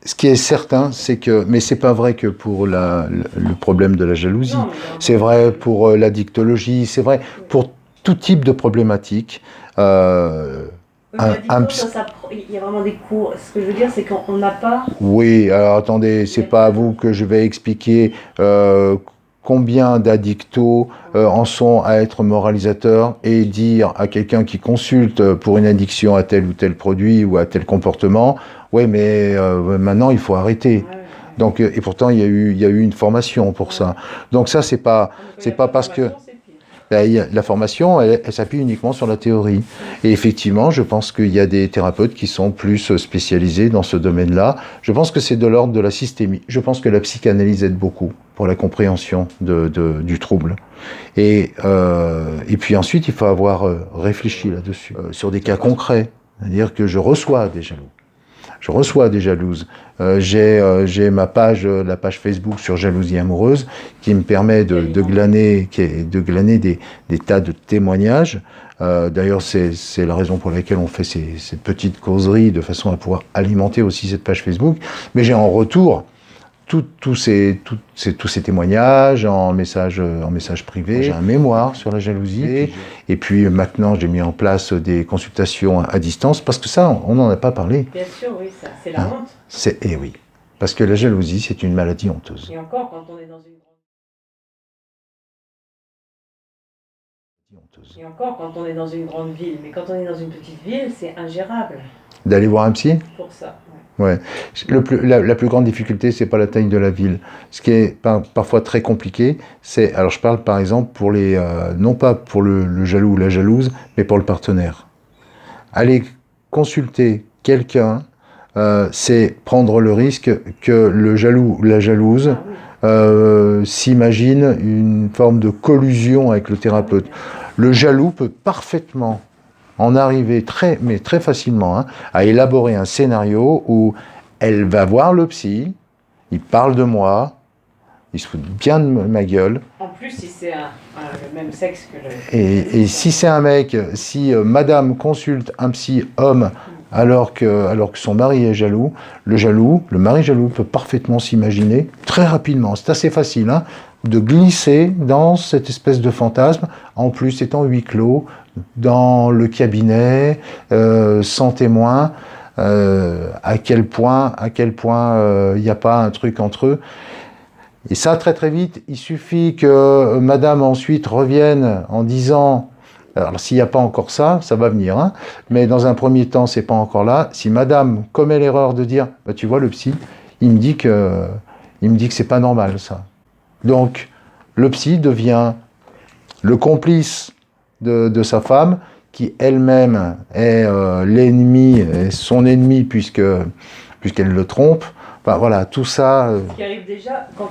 ce qui est certain, c'est que, mais c'est pas vrai que pour le problème de la jalousie, c'est vrai pour la dictologie, c'est vrai pour tout type de problématique. Il y a vraiment des cours. Ce que je veux dire, c'est qu'on n'a pas... Oui, alors attendez, c'est pas à vous que je vais expliquer combien d'addictos en sont à être moralisateurs et dire à quelqu'un qui consulte pour une addiction à tel ou tel produit ou à tel comportement, ouais, mais maintenant il faut arrêter. Donc, et pourtant il y a eu une formation pour ça. Donc ça c'est pas parce que la formation, elle s'appuie uniquement sur la théorie. Et effectivement, je pense qu'il y a des thérapeutes qui sont plus spécialisés dans ce domaine-là. Je pense que c'est de l'ordre de la systémie. Je pense que la psychanalyse aide beaucoup pour la compréhension du trouble. Et puis ensuite, il faut avoir réfléchi là-dessus, sur des cas concrets. C'est-à-dire que je reçois des jaloux. Je reçois des jalouses. J'ai ma page, la page Facebook sur jalousie amoureuse, qui me permet de glaner des tas de témoignages. D'ailleurs, c'est la raison pour laquelle on fait ces petites causeries, de façon à pouvoir alimenter aussi cette page Facebook. Mais j'ai en retour tous ces témoignages en message privé. J'ai un mémoire sur la jalousie. Et puis maintenant, j'ai mis en place des consultations à distance, parce que ça, on n'en a pas parlé. Bien sûr, oui, ça, c'est la honte. Eh oui, parce que la jalousie, c'est une maladie honteuse. Et encore, quand on est dans une grande ville, mais quand on est dans une petite ville, c'est ingérable. D'aller voir un psy ? Pour ça, ouais. La plus grande difficulté, c'est pas la taille de la ville. Ce qui est parfois très compliqué, c'est, alors je parle par exemple pour non pas pour le jaloux ou la jalouse, mais pour le partenaire. Aller consulter quelqu'un, c'est prendre le risque que le jaloux ou la jalouse s'imagine une forme de collusion avec le thérapeute. Le jaloux peut parfaitement en arriver très facilement à élaborer un scénario où elle va voir le psy, il parle de moi, il se fout bien de ma gueule. En plus, si c'est le même sexe que le... Et si c'est un mec, si madame consulte un psy homme alors que son mari est jaloux, le mari jaloux peut parfaitement s'imaginer, très rapidement, c'est assez facile, de glisser dans cette espèce de fantasme, en plus étant huis clos, dans le cabinet, sans témoin, à quel point il n'y a pas un truc entre eux. Et ça, très très vite, il suffit que madame ensuite revienne en disant, alors s'il n'y a pas encore ça, ça va venir, mais dans un premier temps, c'est pas encore là. Si madame commet l'erreur de dire, bah, tu vois, le psy, il me dit que c'est pas normal, ça. Donc, le psy devient le complice de sa femme, qui elle-même est l'ennemi, son ennemi puisqu'elle le trompe. Enfin, voilà, tout ça... Ce qui arrive déjà quand